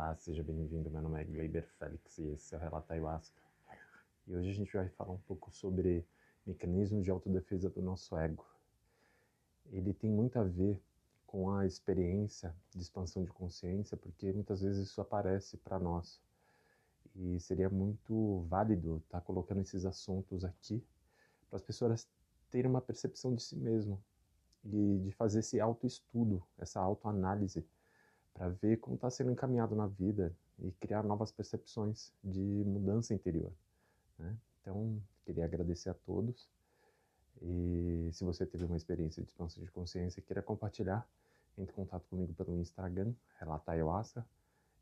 Olá, seja bem-vindo. Meu nome é Gleiber Félix e esse é o Relato Ayahuasca. E hoje a gente vai falar um pouco sobre mecanismos de autodefesa do nosso ego. Ele tem muito a ver com a experiência de expansão de consciência, porque muitas vezes isso aparece para nós. E seria muito válido estar colocando esses assuntos aqui para as pessoas terem uma percepção de si mesmo e de fazer esse autoestudo, essa autoanálise, para ver como está sendo encaminhado na vida e criar novas percepções de mudança interior, né? Então, queria agradecer a todos e se você teve uma experiência de expansão de consciência e queira compartilhar, entre em contato comigo pelo Instagram, Relato Ayahuasca,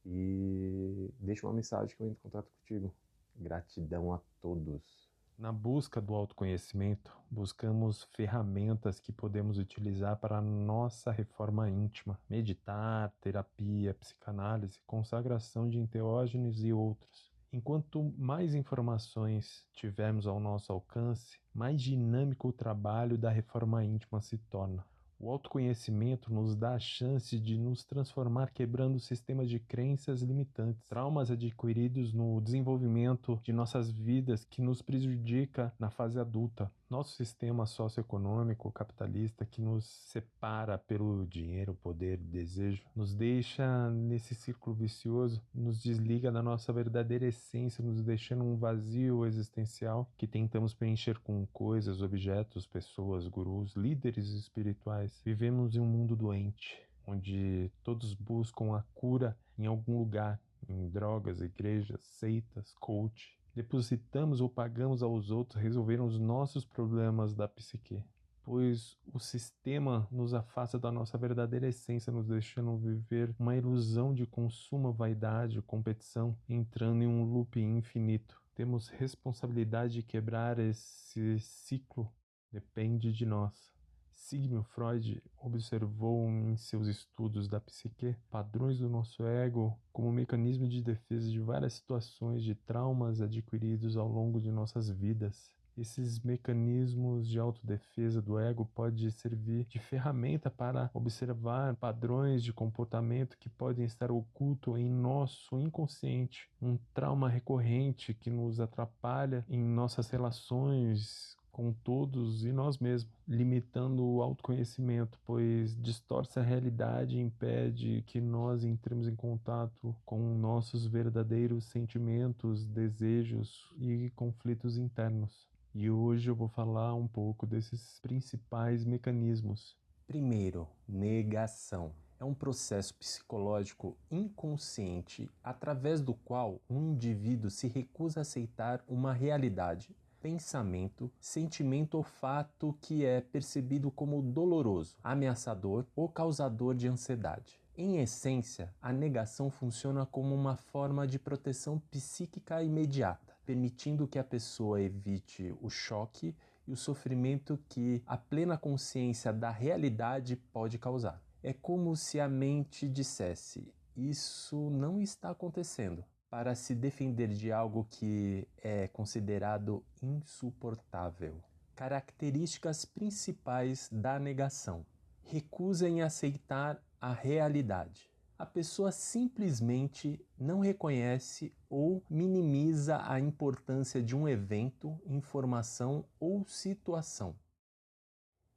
e deixe uma mensagem que eu entro em contato contigo. Gratidão a todos. Na busca do autoconhecimento, buscamos ferramentas que podemos utilizar para a nossa reforma íntima, meditar, terapia, psicanálise, consagração de enteógenos e outros. Enquanto mais informações tivermos ao nosso alcance, mais dinâmico o trabalho da reforma íntima se torna. O autoconhecimento nos dá a chance de nos transformar quebrando sistemas de crenças limitantes, traumas adquiridos no desenvolvimento de nossas vidas que nos prejudica na fase adulta. Nosso sistema socioeconômico capitalista que nos separa pelo dinheiro, poder e desejo, nos deixa nesse círculo vicioso, nos desliga da nossa verdadeira essência, nos deixando um vazio existencial que tentamos preencher com coisas, objetos, pessoas, gurus, líderes espirituais. Vivemos em um mundo doente, onde todos buscam a cura em algum lugar, em drogas, igrejas, seitas, coach. Depositamos ou pagamos aos outros resolver os nossos problemas da psique, pois o sistema nos afasta da nossa verdadeira essência, nos deixando viver uma ilusão de consumo, vaidade, competição, entrando em um loop infinito. Temos responsabilidade de quebrar esse ciclo, depende de nós. Sigmund Freud observou em seus estudos da psique padrões do nosso ego como mecanismo de defesa de várias situações de traumas adquiridos ao longo de nossas vidas. Esses mecanismos de autodefesa do ego podem servir de ferramenta para observar padrões de comportamento que podem estar ocultos em nosso inconsciente, um trauma recorrente que nos atrapalha em nossas relações com todos e nós mesmos, limitando o autoconhecimento, pois distorce a realidade e impede que nós entremos em contato com nossos verdadeiros sentimentos, desejos e conflitos internos. E hoje eu vou falar um pouco desses principais mecanismos. Primeiro, negação. É um processo psicológico inconsciente através do qual um indivíduo se recusa a aceitar uma realidade, pensamento, sentimento ou fato que é percebido como doloroso, ameaçador ou causador de ansiedade. Em essência, a negação funciona como uma forma de proteção psíquica imediata, permitindo que a pessoa evite o choque e o sofrimento que a plena consciência da realidade pode causar. É como se a mente dissesse: isso não está acontecendo, para se defender de algo que é considerado insuportável. Características principais da negação: recusa em aceitar a realidade. A pessoa simplesmente não reconhece ou minimiza a importância de um evento, informação ou situação.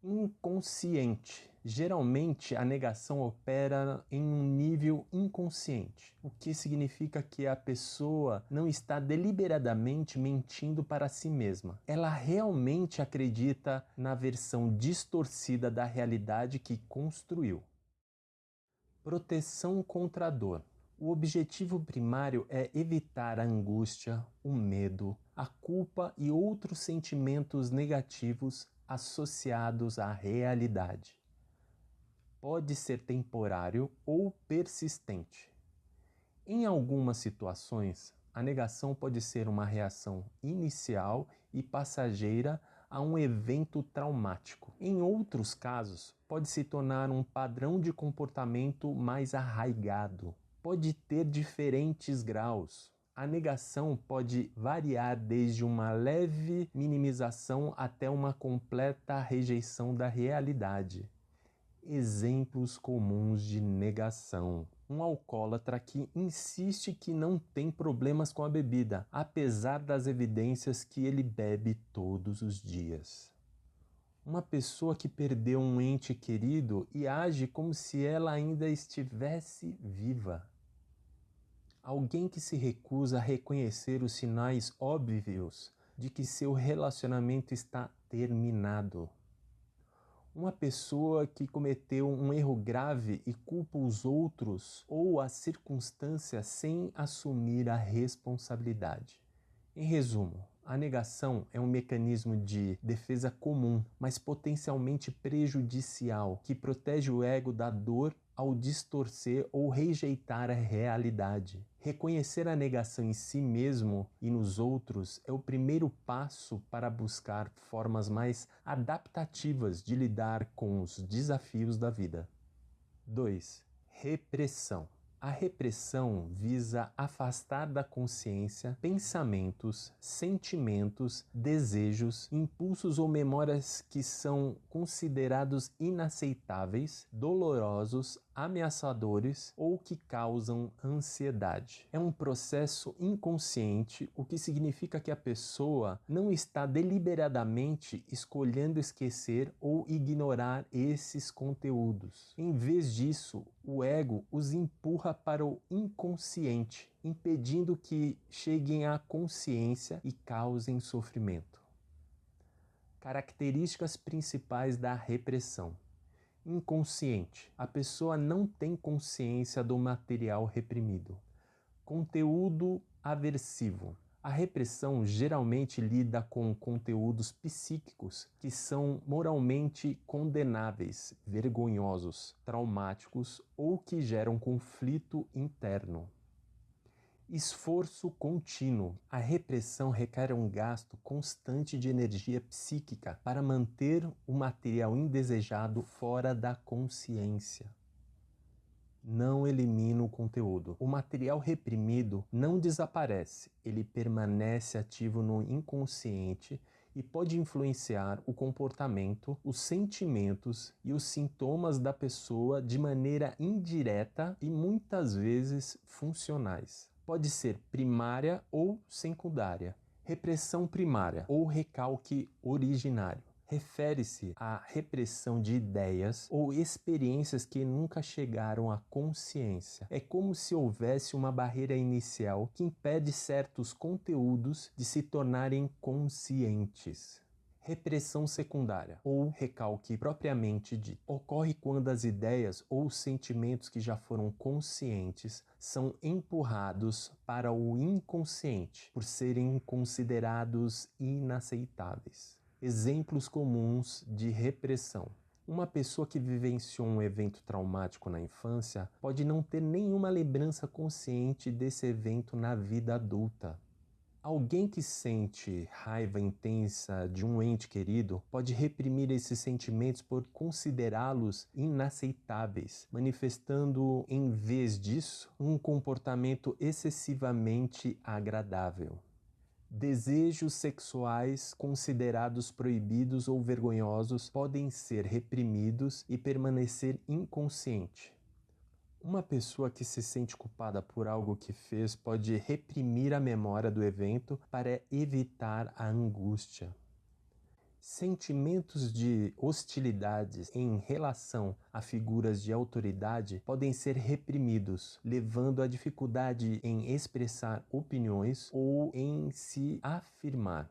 Inconsciente. Geralmente a negação opera em um nível inconsciente, o que significa que a pessoa não está deliberadamente mentindo para si mesma. Ela realmente acredita na versão distorcida da realidade que construiu. Proteção contra a dor. O objetivo primário é evitar a angústia, o medo, a culpa e outros sentimentos negativos associados à realidade. Pode ser temporário ou persistente. Em algumas situações, a negação pode ser uma reação inicial e passageira a um evento traumático. Em outros casos, pode se tornar um padrão de comportamento mais arraigado. Pode ter diferentes graus. A negação pode variar desde uma leve minimização até uma completa rejeição da realidade. Exemplos comuns de negação: Um alcoólatra que insiste que não tem problemas com a bebida, apesar das evidências que ele bebe todos os dias. Uma pessoa que perdeu um ente querido e age como se ela ainda estivesse viva. Alguém que se recusa a reconhecer os sinais óbvios de que seu relacionamento está terminado. Uma pessoa que cometeu um erro grave e culpa os outros ou as circunstâncias sem assumir a responsabilidade. Em resumo, a negação é um mecanismo de defesa comum, mas potencialmente prejudicial, que protege o ego da dor ao distorcer ou rejeitar a realidade. Reconhecer a negação em si mesmo e nos outros é o primeiro passo para buscar formas mais adaptativas de lidar com os desafios da vida. 2. Repressão. A repressão visa afastar da consciência pensamentos, sentimentos, desejos, impulsos ou memórias que são considerados inaceitáveis, dolorosos, ameaçadores ou que causam ansiedade. É um processo inconsciente, o que significa que a pessoa não está deliberadamente escolhendo esquecer ou ignorar esses conteúdos. Em vez disso, o ego os empurra para o inconsciente, impedindo que cheguem à consciência e causem sofrimento. Características principais da repressão. Inconsciente. A pessoa não tem consciência do material reprimido. Conteúdo aversivo. A repressão geralmente lida com conteúdos psíquicos que são moralmente condenáveis, vergonhosos, traumáticos ou que geram conflito interno. Esforço contínuo. A repressão requer um gasto constante de energia psíquica para manter o material indesejado fora da consciência. Não elimina o conteúdo. O material reprimido não desaparece, ele permanece ativo no inconsciente e pode influenciar o comportamento, os sentimentos e os sintomas da pessoa de maneira indireta e muitas vezes funcionais. Pode ser primária ou secundária. Repressão primária ou recalque originário. Refere-se à repressão de ideias ou experiências que nunca chegaram à consciência. É como se houvesse uma barreira inicial que impede certos conteúdos de se tornarem conscientes. Repressão secundária, ou recalque propriamente dito, ocorre quando as ideias ou sentimentos que já foram conscientes são empurrados para o inconsciente por serem considerados inaceitáveis. Exemplos comuns de repressão. Uma pessoa que vivenciou um evento traumático na infância pode não ter nenhuma lembrança consciente desse evento na vida adulta. Alguém que sente raiva intensa de um ente querido pode reprimir esses sentimentos por considerá-los inaceitáveis, manifestando, em vez disso, um comportamento excessivamente agradável. Desejos sexuais considerados proibidos ou vergonhosos podem ser reprimidos e permanecer inconsciente. Uma pessoa que se sente culpada por algo que fez pode reprimir a memória do evento para evitar a angústia. Sentimentos de hostilidades em relação a figuras de autoridade podem ser reprimidos, levando à dificuldade em expressar opiniões ou em se afirmar.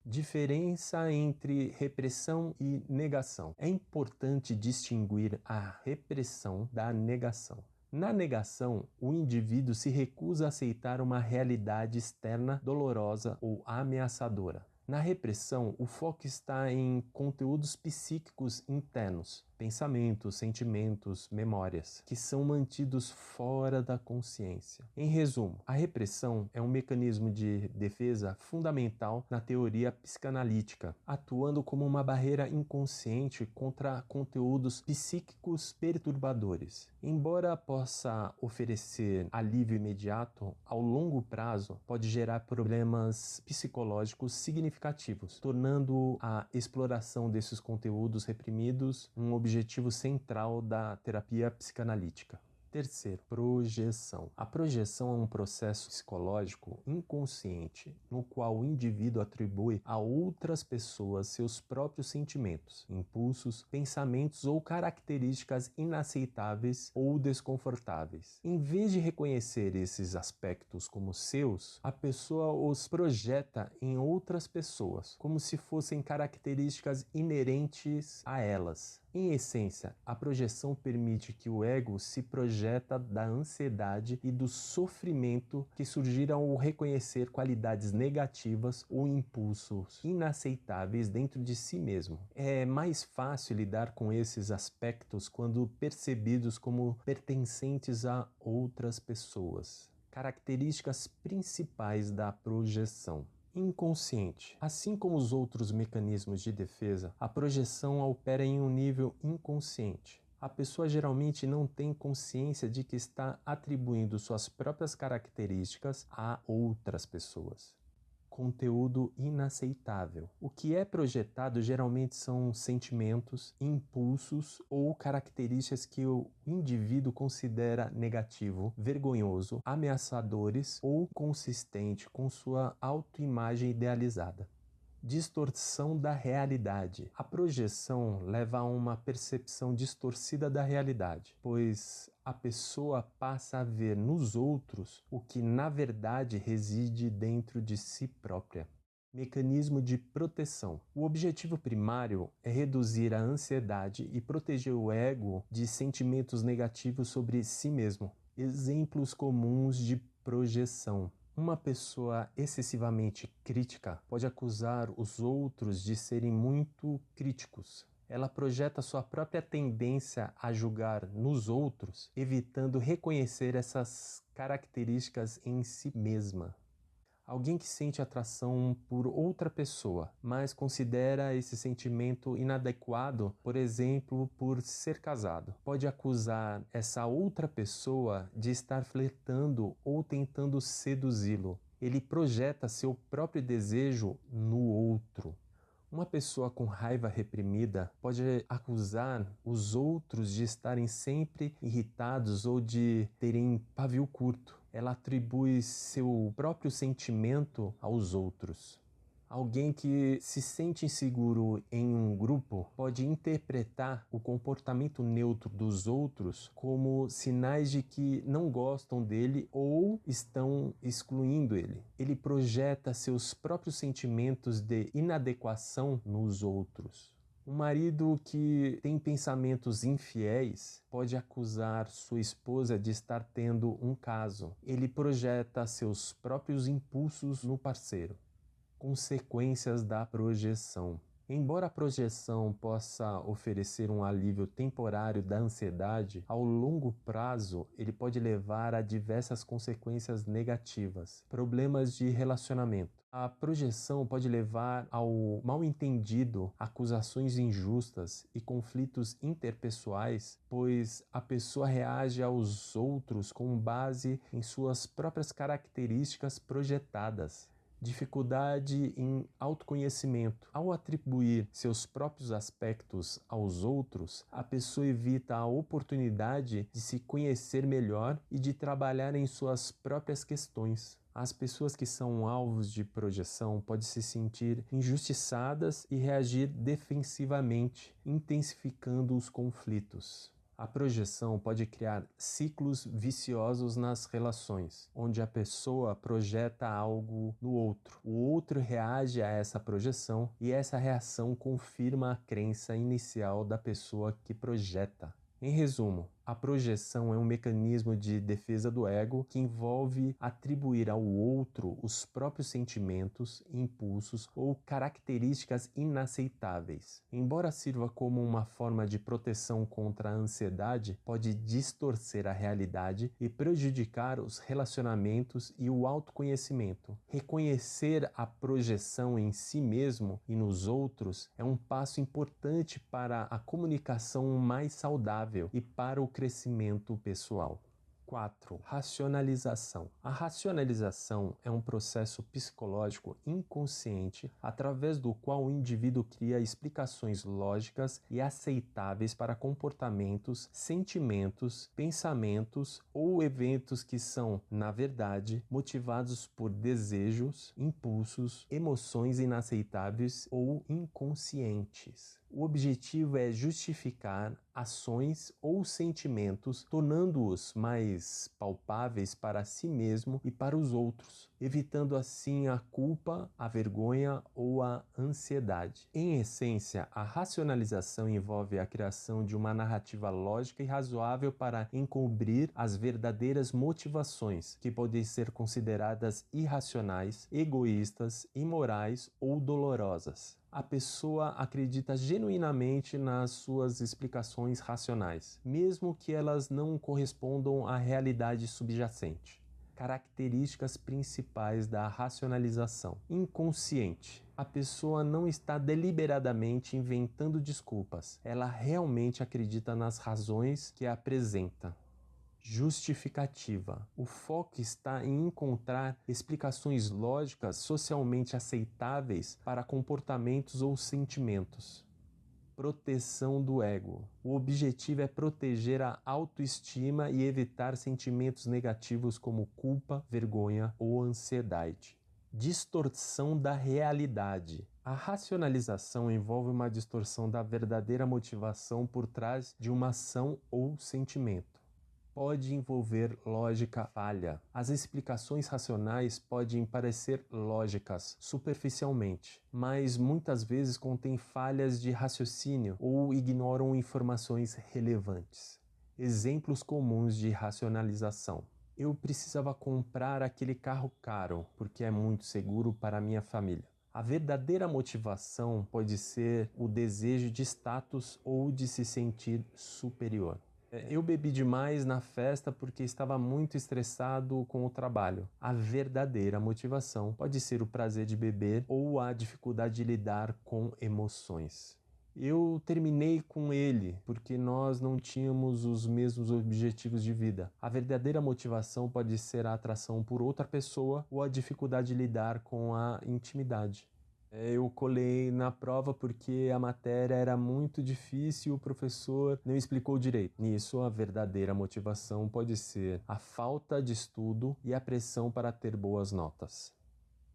Diferença entre repressão e negação. É importante distinguir a repressão da negação. Na negação, o indivíduo se recusa a aceitar uma realidade externa dolorosa ou ameaçadora. Na repressão, o foco está em conteúdos psíquicos internos, pensamentos, sentimentos, memórias, que são mantidos fora da consciência. Em resumo, a repressão é um mecanismo de defesa fundamental na teoria psicanalítica, atuando como uma barreira inconsciente contra conteúdos psíquicos perturbadores. Embora possa oferecer alívio imediato, ao longo prazo pode gerar problemas psicológicos significativos, tornando a exploração desses conteúdos reprimidos um objetivo central da terapia psicanalítica. Terceiro, projeção. A projeção é um processo psicológico inconsciente no qual o indivíduo atribui a outras pessoas seus próprios sentimentos, impulsos, pensamentos ou características inaceitáveis ou desconfortáveis. Em vez de reconhecer esses aspectos como seus, a pessoa os projeta em outras pessoas, como se fossem características inerentes a elas. Em essência, a projeção permite que o ego se projeta da ansiedade e do sofrimento que surgiram ao reconhecer qualidades negativas ou impulsos inaceitáveis dentro de si mesmo. É mais fácil lidar com esses aspectos quando percebidos como pertencentes a outras pessoas. Características principais da projeção. Inconsciente. Assim como os outros mecanismos de defesa, a projeção opera em um nível inconsciente. A pessoa geralmente não tem consciência de que está atribuindo suas próprias características a outras pessoas. Conteúdo inaceitável. O que é projetado geralmente são sentimentos, impulsos ou características que o indivíduo considera negativo, vergonhoso, ameaçadores ou consistente com sua autoimagem idealizada. Distorção da realidade. A projeção leva a uma percepção distorcida da realidade, pois a pessoa passa a ver nos outros o que na verdade reside dentro de si própria. Mecanismo de proteção. O objetivo primário é reduzir a ansiedade e proteger o ego de sentimentos negativos sobre si mesmo. Exemplos comuns de projeção. Uma pessoa excessivamente crítica pode acusar os outros de serem muito críticos. Ela projeta sua própria tendência a julgar nos outros, evitando reconhecer essas características em si mesma. Alguém que sente atração por outra pessoa, mas considera esse sentimento inadequado, por exemplo, por ser casado, pode acusar essa outra pessoa de estar flertando ou tentando seduzi-lo. Ele projeta seu próprio desejo no outro. Uma pessoa com raiva reprimida pode acusar os outros de estarem sempre irritados ou de terem pavio curto. Ela atribui seu próprio sentimento aos outros. Alguém que se sente inseguro em um grupo pode interpretar o comportamento neutro dos outros como sinais de que não gostam dele ou estão excluindo ele. Ele projeta seus próprios sentimentos de inadequação nos outros. Um marido que tem pensamentos infiéis pode acusar sua esposa de estar tendo um caso. Ele projeta seus próprios impulsos no parceiro. Consequências da projeção. Embora a projeção possa oferecer um alívio temporário da ansiedade, ao longo prazo ele pode levar a diversas consequências negativas. Problemas de relacionamento. A projeção pode levar ao mal-entendido, acusações injustas e conflitos interpessoais, pois a pessoa reage aos outros com base em suas próprias características projetadas. Dificuldade em autoconhecimento. Ao atribuir seus próprios aspectos aos outros, a pessoa evita a oportunidade de se conhecer melhor e de trabalhar em suas próprias questões. As pessoas que são alvos de projeção podem se sentir injustiçadas e reagir defensivamente, intensificando os conflitos. A projeção pode criar ciclos viciosos nas relações, onde a pessoa projeta algo no outro. O outro reage a essa projeção e essa reação confirma a crença inicial da pessoa que projeta. Em resumo, a projeção é um mecanismo de defesa do ego que envolve atribuir ao outro os próprios sentimentos, impulsos ou características inaceitáveis. Embora sirva como uma forma de proteção contra a ansiedade, pode distorcer a realidade e prejudicar os relacionamentos e o autoconhecimento. Reconhecer a projeção em si mesmo e nos outros é um passo importante para a comunicação mais saudável e para o crescimento pessoal. 4. Racionalização. A racionalização é um processo psicológico inconsciente através do qual o indivíduo cria explicações lógicas e aceitáveis para comportamentos, sentimentos, pensamentos ou eventos que são, na verdade, motivados por desejos, impulsos, emoções inaceitáveis ou inconscientes. O objetivo é justificar ações ou sentimentos, tornando-os mais palpáveis para si mesmo e para os outros, evitando assim a culpa, a vergonha ou a ansiedade. Em essência, a racionalização envolve a criação de uma narrativa lógica e razoável para encobrir as verdadeiras motivações, que podem ser consideradas irracionais, egoístas, imorais ou dolorosas. A pessoa acredita genuinamente nas suas explicações racionais, mesmo que elas não correspondam à realidade subjacente. Características principais da racionalização. Inconsciente. A pessoa não está deliberadamente inventando desculpas. Ela realmente acredita nas razões que apresenta. Justificativa. O foco está em encontrar explicações lógicas socialmente aceitáveis para comportamentos ou sentimentos. Proteção do ego. O objetivo é proteger a autoestima e evitar sentimentos negativos como culpa, vergonha ou ansiedade. Distorção da realidade. A racionalização envolve uma distorção da verdadeira motivação por trás de uma ação ou sentimento. Pode envolver lógica falha. As explicações racionais podem parecer lógicas superficialmente, mas muitas vezes contêm falhas de raciocínio ou ignoram informações relevantes. Exemplos comuns de racionalização. Eu precisava comprar aquele carro caro porque é muito seguro para minha família. A verdadeira motivação pode ser o desejo de status ou de se sentir superior. Eu bebi demais na festa porque estava muito estressado com o trabalho. A verdadeira motivação pode ser o prazer de beber ou a dificuldade de lidar com emoções. Eu terminei com ele porque nós não tínhamos os mesmos objetivos de vida. A verdadeira motivação pode ser a atração por outra pessoa ou a dificuldade de lidar com a intimidade. Eu colei na prova porque a matéria era muito difícil e o professor não explicou direito. Nisso, a verdadeira motivação pode ser a falta de estudo e a pressão para ter boas notas.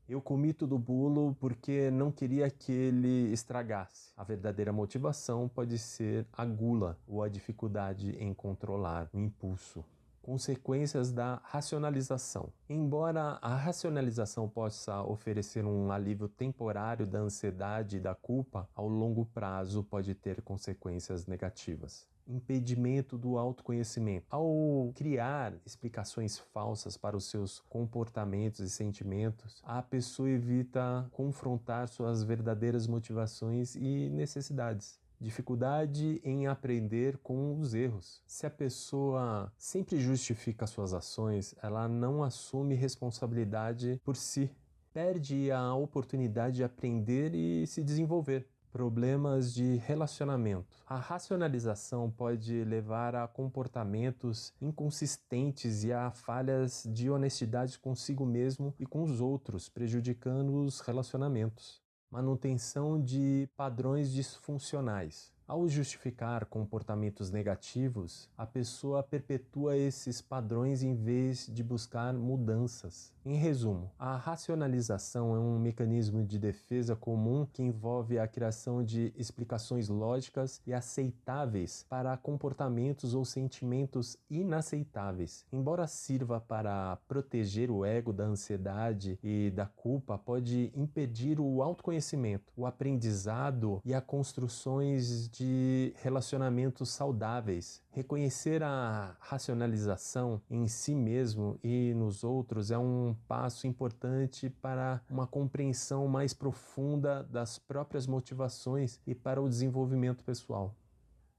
Eu comi todo o bolo porque não queria que ele estragasse. A verdadeira motivação pode ser a gula ou a dificuldade em controlar o impulso. Consequências da racionalização. Embora a racionalização possa oferecer um alívio temporário da ansiedade e da culpa, ao longo prazo pode ter consequências negativas. Impedimento do autoconhecimento. Ao criar explicações falsas para os seus comportamentos e sentimentos, a pessoa evita confrontar suas verdadeiras motivações e necessidades. Dificuldade em aprender com os erros. Se a pessoa sempre justifica suas ações, ela não assume responsabilidade por si. Perde a oportunidade de aprender e se desenvolver. Problemas de relacionamento. A racionalização pode levar a comportamentos inconsistentes e a falhas de honestidade consigo mesmo e com os outros, prejudicando os relacionamentos. Manutenção de padrões disfuncionais. Ao justificar comportamentos negativos, a pessoa perpetua esses padrões em vez de buscar mudanças. Em resumo, a racionalização é um mecanismo de defesa comum que envolve a criação de explicações lógicas e aceitáveis para comportamentos ou sentimentos inaceitáveis. Embora sirva para proteger o ego da ansiedade e da culpa, pode impedir o autoconhecimento, o aprendizado e a construções de relacionamentos saudáveis. Reconhecer a racionalização em si mesmo e nos outros é um passo importante para uma compreensão mais profunda das próprias motivações e para o desenvolvimento pessoal.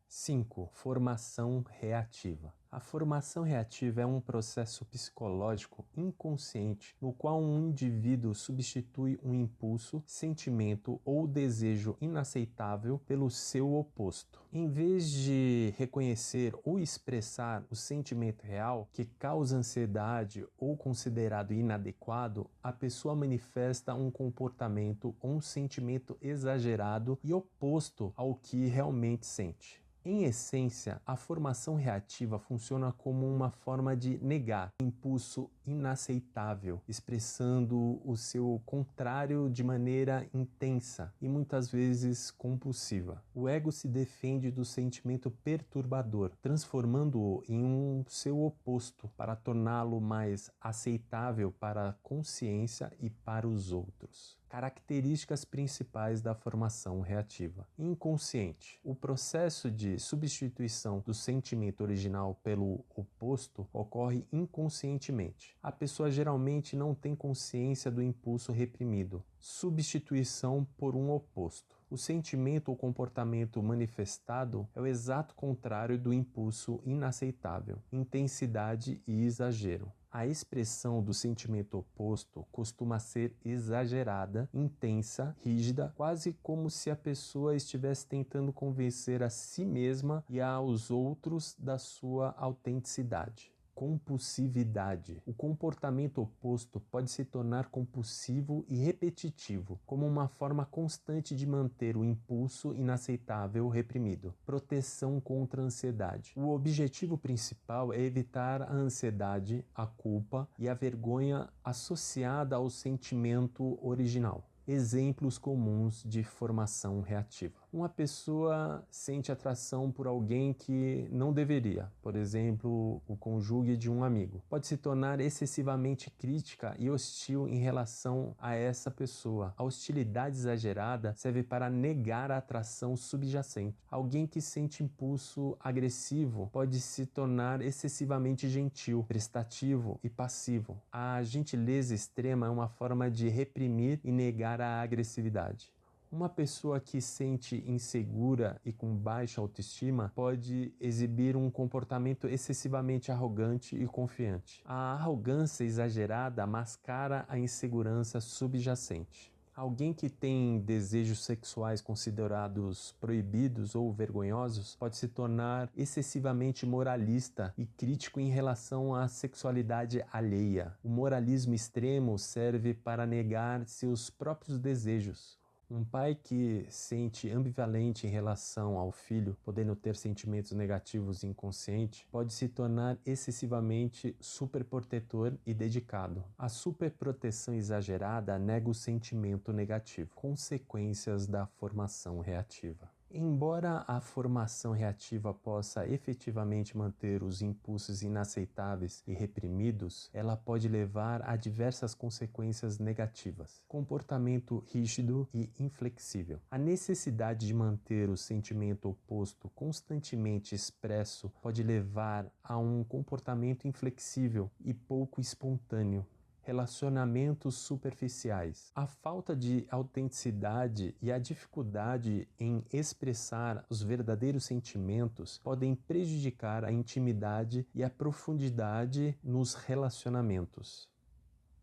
5. Formação reativa. A formação reativa é um processo psicológico inconsciente no qual um indivíduo substitui um impulso, sentimento ou desejo inaceitável pelo seu oposto. Em vez de reconhecer ou expressar o sentimento real que causa ansiedade ou considerado inadequado, a pessoa manifesta um comportamento ou um sentimento exagerado e oposto ao que realmente sente. Em essência, a formação reativa funciona como uma forma de negar um impulso inaceitável, expressando o seu contrário de maneira intensa e muitas vezes compulsiva. O ego se defende do sentimento perturbador, transformando-o em um seu oposto para torná-lo mais aceitável para a consciência e para os outros. Características principais da formação reativa. Inconsciente. O processo de substituição do sentimento original pelo oposto ocorre inconscientemente. A pessoa geralmente não tem consciência do impulso reprimido. Substituição por um oposto. O sentimento ou comportamento manifestado é o exato contrário do impulso inaceitável, intensidade e exagero. A expressão do sentimento oposto costuma ser exagerada, intensa, rígida, quase como se a pessoa estivesse tentando convencer a si mesma e aos outros da sua autenticidade. Compulsividade. O comportamento oposto pode se tornar compulsivo e repetitivo, como uma forma constante de manter o impulso inaceitável reprimido. Proteção contra a ansiedade. O objetivo principal é evitar a ansiedade, a culpa e a vergonha associada ao sentimento original. Exemplos comuns de formação reativa. Uma pessoa sente atração por alguém que não deveria, por exemplo, o cônjuge de um amigo. Pode se tornar excessivamente crítica e hostil em relação a essa pessoa. A hostilidade exagerada serve para negar a atração subjacente. Alguém que sente impulso agressivo pode se tornar excessivamente gentil, prestativo e passivo. A gentileza extrema é uma forma de reprimir e negar a agressividade. Uma pessoa que se sente insegura e com baixa autoestima pode exibir um comportamento excessivamente arrogante e confiante. A arrogância exagerada mascara a insegurança subjacente. Alguém que tem desejos sexuais considerados proibidos ou vergonhosos pode se tornar excessivamente moralista e crítico em relação à sexualidade alheia. O moralismo extremo serve para negar seus próprios desejos. Um pai que sente ambivalente em relação ao filho, podendo ter sentimentos negativos inconscientes, pode se tornar excessivamente superprotetor e dedicado. A superproteção exagerada nega o sentimento negativo. Consequências da formação reativa. Embora a formação reativa possa efetivamente manter os impulsos inaceitáveis e reprimidos, ela pode levar a diversas consequências negativas. Comportamento rígido e inflexível. A necessidade de manter o sentimento oposto constantemente expresso pode levar a um comportamento inflexível e pouco espontâneo. Relacionamentos superficiais. A falta de autenticidade e a dificuldade em expressar os verdadeiros sentimentos podem prejudicar a intimidade e a profundidade nos relacionamentos.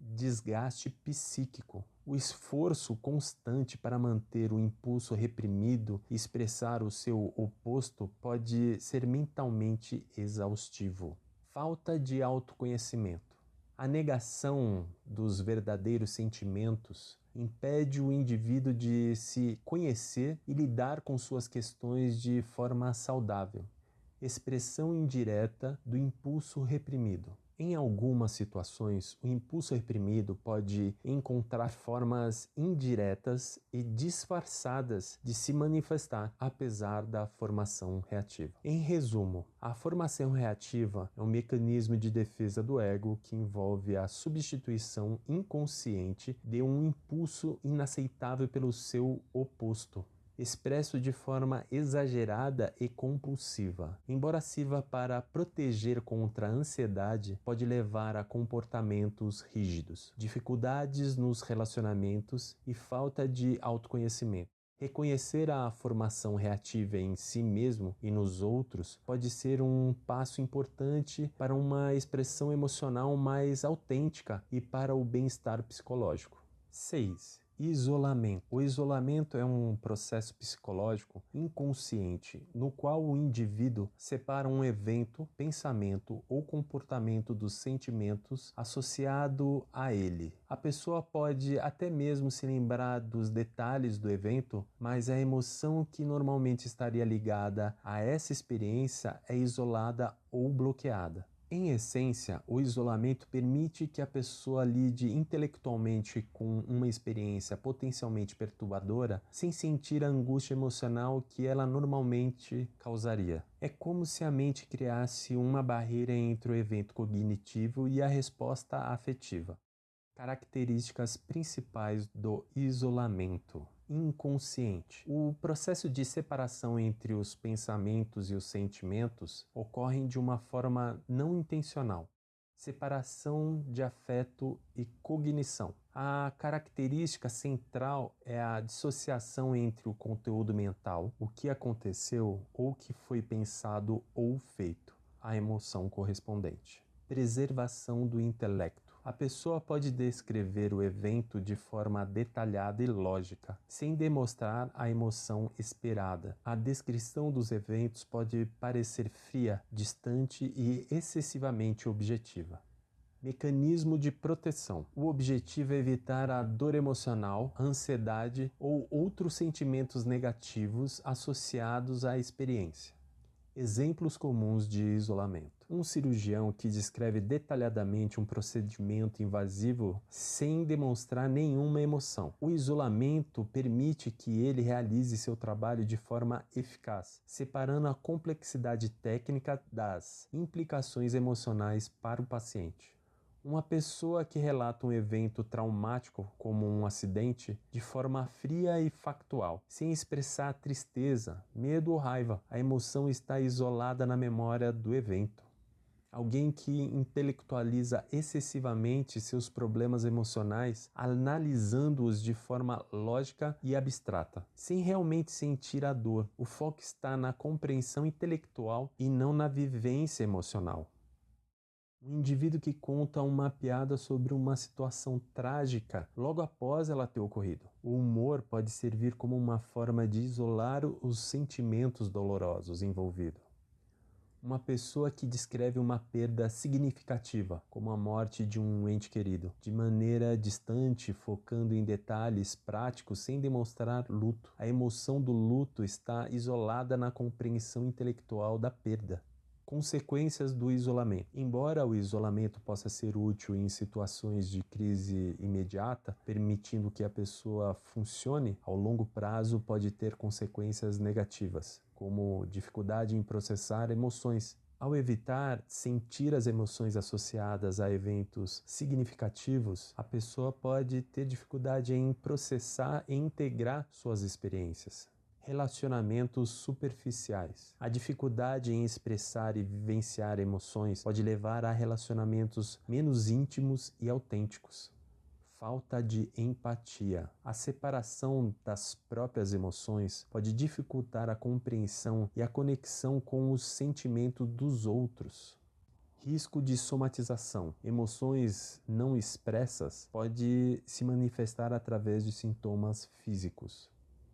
Desgaste psíquico. O esforço constante para manter o impulso reprimido e expressar o seu oposto pode ser mentalmente exaustivo. Falta de autoconhecimento. A negação dos verdadeiros sentimentos impede o indivíduo de se conhecer e lidar com suas questões de forma saudável. Expressão indireta do impulso reprimido. Em algumas situações, o impulso reprimido pode encontrar formas indiretas e disfarçadas de se manifestar, apesar da formação reativa. Em resumo, a formação reativa é um mecanismo de defesa do ego que envolve a substituição inconsciente de um impulso inaceitável pelo seu oposto, expresso de forma exagerada e compulsiva. Embora sirva para proteger contra a ansiedade, pode levar a comportamentos rígidos, dificuldades nos relacionamentos e falta de autoconhecimento. Reconhecer a formação reativa em si mesmo e nos outros pode ser um passo importante para uma expressão emocional mais autêntica e para o bem-estar psicológico. 6. Isolamento. O isolamento é um processo psicológico inconsciente no qual o indivíduo separa um evento, pensamento ou comportamento dos sentimentos associado a ele. A pessoa pode até mesmo se lembrar dos detalhes do evento, mas a emoção que normalmente estaria ligada a essa experiência é isolada ou bloqueada. Em essência, o isolamento permite que a pessoa lide intelectualmente com uma experiência potencialmente perturbadora sem sentir a angústia emocional que ela normalmente causaria. É como se a mente criasse uma barreira entre o evento cognitivo e a resposta afetiva. Características principais do isolamento. Inconsciente. O processo de separação entre os pensamentos e os sentimentos ocorre de uma forma não intencional. Separação de afeto e cognição. A característica central é a dissociação entre o conteúdo mental, o que aconteceu ou que foi pensado ou feito, a emoção correspondente. Preservação do intelecto. A pessoa pode descrever o evento de forma detalhada e lógica, sem demonstrar a emoção esperada. A descrição dos eventos pode parecer fria, distante e excessivamente objetiva. Mecanismo de proteção. O objetivo é evitar a dor emocional, a ansiedade ou outros sentimentos negativos associados à experiência. Exemplos comuns de isolamento. Um cirurgião que descreve detalhadamente um procedimento invasivo sem demonstrar nenhuma emoção. O isolamento permite que ele realize seu trabalho de forma eficaz, separando a complexidade técnica das implicações emocionais para o paciente. Uma pessoa que relata um evento traumático, como um acidente, de forma fria e factual, sem expressar tristeza, medo ou raiva, a emoção está isolada na memória do evento. Alguém que intelectualiza excessivamente seus problemas emocionais, analisando-os de forma lógica e abstrata, sem realmente sentir a dor. O foco está na compreensão intelectual e não na vivência emocional. Um indivíduo que conta uma piada sobre uma situação trágica logo após ela ter ocorrido. O humor pode servir como uma forma de isolar os sentimentos dolorosos envolvidos. Uma pessoa que descreve uma perda significativa, como a morte de um ente querido, de maneira distante, focando em detalhes práticos sem demonstrar luto. A emoção do luto está isolada na compreensão intelectual da perda. Consequências do isolamento. Embora o isolamento possa ser útil em situações de crise imediata, permitindo que a pessoa funcione, ao longo prazo pode ter consequências negativas, como dificuldade em processar emoções. Ao evitar sentir as emoções associadas a eventos significativos, a pessoa pode ter dificuldade em processar e integrar suas experiências. Relacionamentos superficiais. A dificuldade em expressar e vivenciar emoções pode levar a relacionamentos menos íntimos e autênticos. Falta de empatia. A separação das próprias emoções pode dificultar a compreensão e a conexão com os sentimentos dos outros. Risco de somatização. Emoções não expressas podem se manifestar através de sintomas físicos.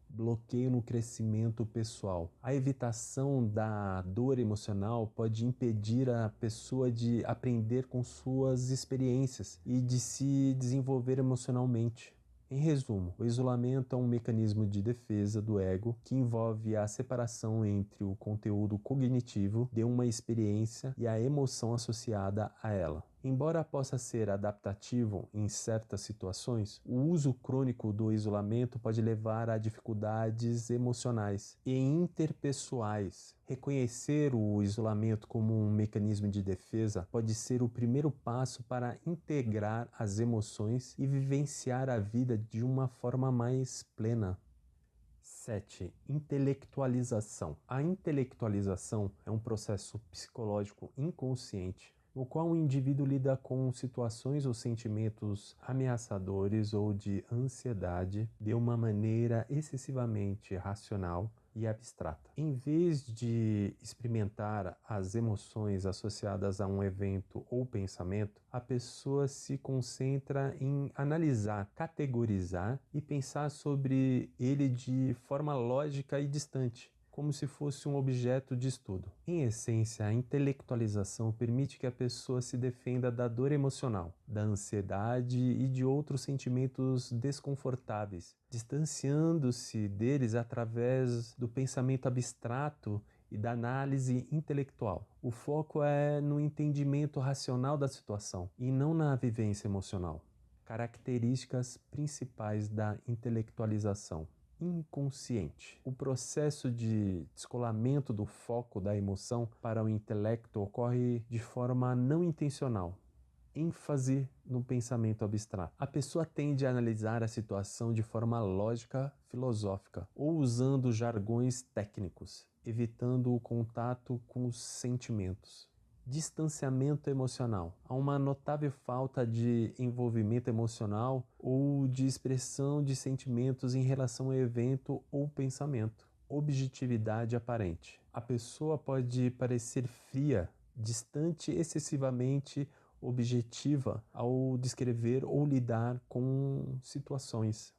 Bloqueio no crescimento pessoal. A evitação da dor emocional pode impedir a pessoa de aprender com suas experiências e de se desenvolver emocionalmente. Em resumo, o isolamento é um mecanismo de defesa do ego que envolve a separação entre o conteúdo cognitivo de uma experiência e a emoção associada a ela. Embora possa ser adaptativo em certas situações, o uso crônico do isolamento pode levar a dificuldades emocionais e interpessoais. Reconhecer o isolamento como um mecanismo de defesa pode ser o primeiro passo para integrar as emoções e vivenciar a vida de uma forma mais plena. 7. Intelectualização. A intelectualização é um processo psicológico inconsciente no qual o indivíduo lida com situações ou sentimentos ameaçadores ou de ansiedade de uma maneira excessivamente racional e abstrata. Em vez de experimentar as emoções associadas a um evento ou pensamento, a pessoa se concentra em analisar, categorizar e pensar sobre ele de forma lógica e distante, como se fosse um objeto de estudo. Em essência, a intelectualização permite que a pessoa se defenda da dor emocional, da ansiedade e de outros sentimentos desconfortáveis, distanciando-se deles através do pensamento abstrato e da análise intelectual. O foco é no entendimento racional da situação e não na vivência emocional. Características principais da intelectualização: inconsciente. O processo de descolamento do foco da emoção para o intelecto ocorre de forma não intencional. ênfase no pensamento abstrato. A pessoa tende a analisar a situação de forma lógica, filosófica, ou usando jargões técnicos, evitando o contato com os sentimentos. Distanciamento emocional. Há uma notável falta de envolvimento emocional ou de expressão de sentimentos em relação ao evento ou pensamento. Objetividade aparente. A pessoa pode parecer fria, distante, excessivamente objetiva ao descrever ou lidar com situações.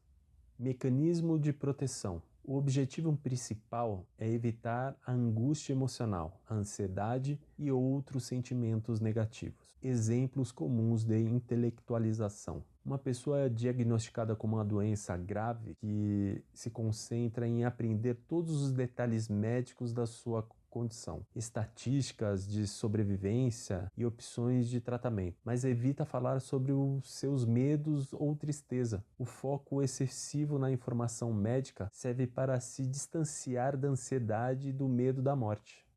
Mecanismo de proteção. O objetivo principal é evitar a angústia emocional, a ansiedade e outros sentimentos negativos. Exemplos comuns de intelectualização. Uma pessoa diagnosticada com uma doença grave que se concentra em aprender todos os detalhes médicos da sua condição, estatísticas de sobrevivência e opções de tratamento, mas evita falar sobre os seus medos ou tristeza. O foco excessivo na informação médica serve para se distanciar da ansiedade e do medo da morte.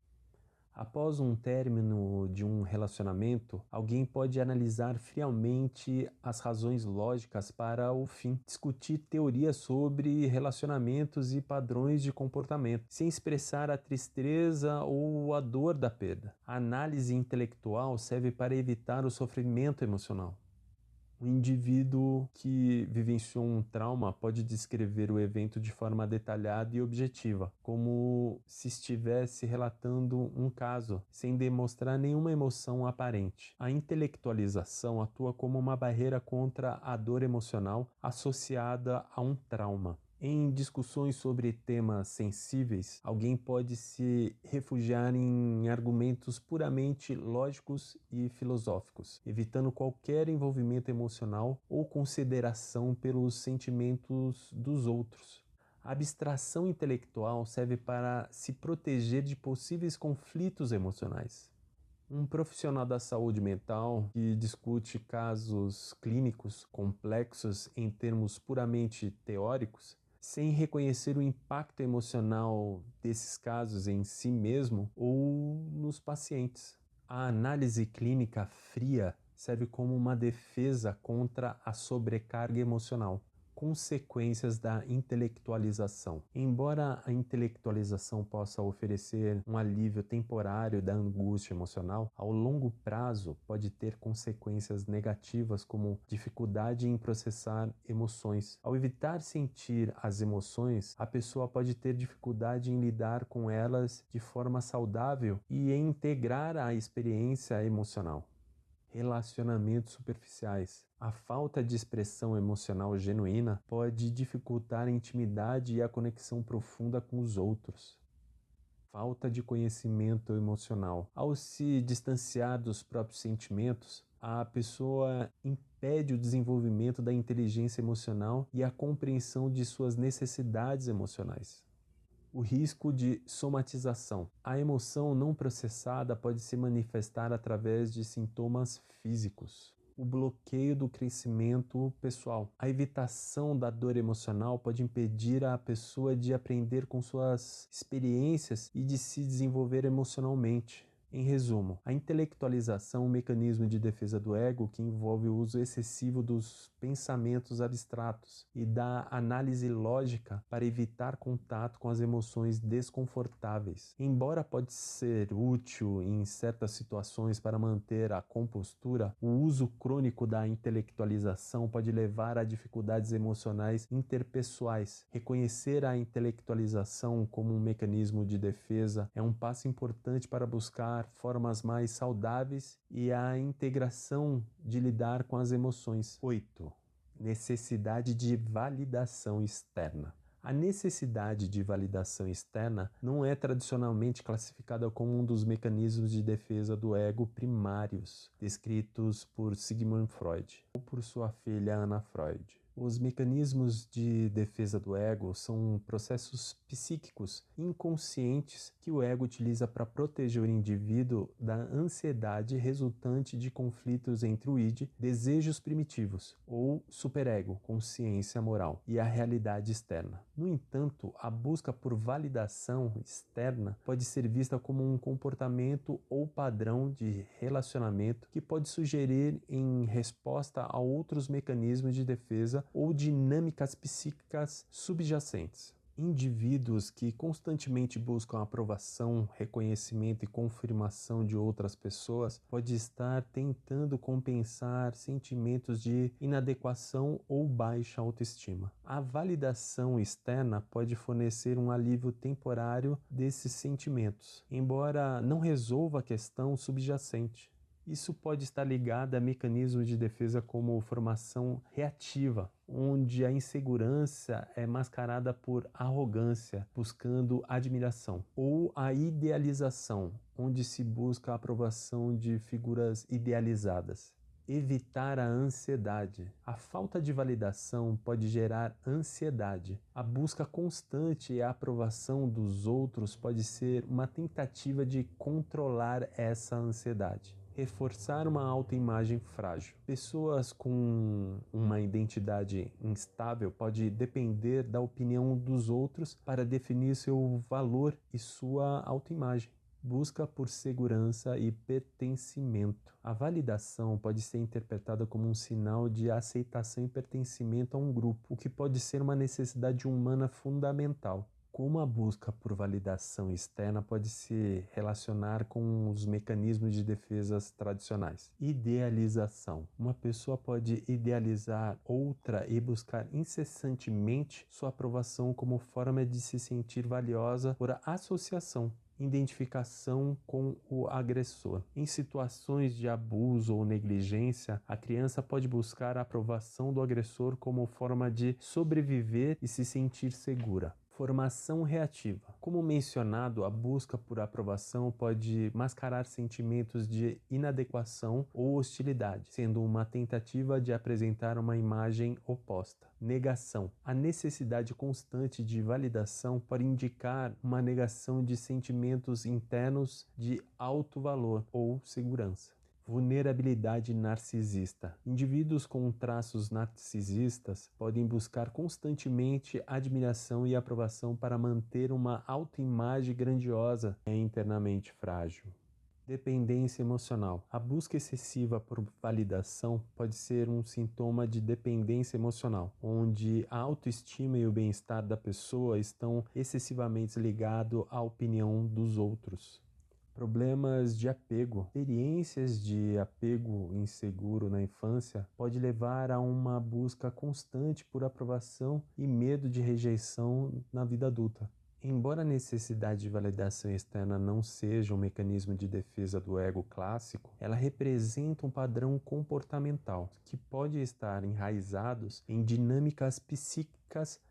Após um término de um relacionamento, alguém pode analisar friamente as razões lógicas para o fim, discutir teorias sobre relacionamentos e padrões de comportamento, sem expressar a tristeza ou a dor da perda. A análise intelectual serve para evitar o sofrimento emocional. O indivíduo que vivenciou um trauma pode descrever o evento de forma detalhada e objetiva, como se estivesse relatando um caso, sem demonstrar nenhuma emoção aparente. A intelectualização atua como uma barreira contra a dor emocional associada a um trauma. Em discussões sobre temas sensíveis, alguém pode se refugiar em argumentos puramente lógicos e filosóficos, evitando qualquer envolvimento emocional ou consideração pelos sentimentos dos outros. A abstração intelectual serve para se proteger de possíveis conflitos emocionais. Um profissional da saúde mental que discute casos clínicos complexos em termos puramente teóricos, sem reconhecer o impacto emocional desses casos em si mesmo ou nos pacientes. A análise clínica fria serve como uma defesa contra a sobrecarga emocional. Consequências da intelectualização. Embora a intelectualização possa oferecer um alívio temporário da angústia emocional, ao longo prazo pode ter consequências negativas como dificuldade em processar emoções. Ao evitar sentir as emoções, a pessoa pode ter dificuldade em lidar com elas de forma saudável e em integrar a experiência emocional. Relacionamentos superficiais. A falta de expressão emocional genuína pode dificultar a intimidade e a conexão profunda com os outros. Falta de conhecimento emocional. Ao se distanciar dos próprios sentimentos, a pessoa impede o desenvolvimento da inteligência emocional e a compreensão de suas necessidades emocionais. O risco de somatização. A emoção não processada pode se manifestar através de sintomas físicos. O bloqueio do crescimento pessoal. A evitação da dor emocional pode impedir a pessoa de aprender com suas experiências e de se desenvolver emocionalmente. Em resumo, a intelectualização é um mecanismo de defesa do ego que envolve o uso excessivo dos pensamentos abstratos e da análise lógica para evitar contato com as emoções desconfortáveis. Embora pode ser útil em certas situações para manter a compostura, o uso crônico da intelectualização pode levar a dificuldades emocionais interpessoais. Reconhecer a intelectualização como um mecanismo de defesa é um passo importante para buscar formas mais saudáveis e a integração de lidar com as emoções. 8. Necessidade de validação externa. A necessidade de validação externa não é tradicionalmente classificada como um dos mecanismos de defesa do ego primários, descritos por Sigmund Freud ou por sua filha Anna Freud. Os mecanismos de defesa do ego são processos psíquicos inconscientes que o ego utiliza para proteger o indivíduo da ansiedade resultante de conflitos entre o id, desejos primitivos, ou superego, consciência moral, e a realidade externa. No entanto, a busca por validação externa pode ser vista como um comportamento ou padrão de relacionamento que pode sugerir em resposta a outros mecanismos de defesa ou dinâmicas psíquicas subjacentes. Indivíduos que constantemente buscam aprovação, reconhecimento e confirmação de outras pessoas pode estar tentando compensar sentimentos de inadequação ou baixa autoestima. A validação externa pode fornecer um alívio temporário desses sentimentos, embora não resolva a questão subjacente. Isso pode estar ligado a mecanismos de defesa como formação reativa, onde a insegurança é mascarada por arrogância, buscando admiração, ou a idealização, onde se busca a aprovação de figuras idealizadas. Evitar a ansiedade. A falta de validação pode gerar ansiedade. A busca constante e a aprovação dos outros pode ser uma tentativa de controlar essa ansiedade. Reforçar uma autoimagem frágil. Pessoas com uma identidade instável podem depender da opinião dos outros para definir seu valor e sua autoimagem. Busca por segurança e pertencimento. A validação pode ser interpretada como um sinal de aceitação e pertencimento a um grupo, o que pode ser uma necessidade humana fundamental. Como a busca por validação externa pode se relacionar com os mecanismos de defesas tradicionais. Idealização. Uma pessoa pode idealizar outra e buscar incessantemente sua aprovação como forma de se sentir valiosa por associação. Identificação com o agressor. Em situações de abuso ou negligência, a criança pode buscar a aprovação do agressor como forma de sobreviver e se sentir segura. Formação reativa. Como mencionado, a busca por aprovação pode mascarar sentimentos de inadequação ou hostilidade, sendo uma tentativa de apresentar uma imagem oposta. Negação. A necessidade constante de validação pode indicar uma negação de sentimentos internos de alto valor ou segurança. Vulnerabilidade narcisista. Indivíduos com traços narcisistas podem buscar constantemente admiração e aprovação para manter uma autoimagem grandiosa e internamente frágil. Dependência emocional. A busca excessiva por validação pode ser um sintoma de dependência emocional, onde a autoestima e o bem-estar da pessoa estão excessivamente ligados à opinião dos outros. Problemas de apego. Experiências de apego inseguro na infância pode levar a uma busca constante por aprovação e medo de rejeição na vida adulta. Embora a necessidade de validação externa não seja um mecanismo de defesa do ego clássico, ela representa um padrão comportamental que pode estar enraizados em dinâmicas psíquicas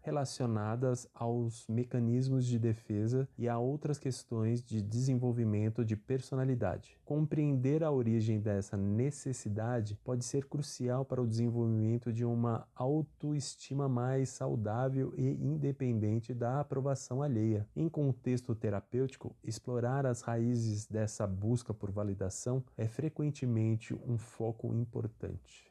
relacionadas aos mecanismos de defesa e a outras questões de desenvolvimento de personalidade. Compreender a origem dessa necessidade pode ser crucial para o desenvolvimento de uma autoestima mais saudável e independente da aprovação alheia. Em contexto terapêutico, explorar as raízes dessa busca por validação é frequentemente um foco importante.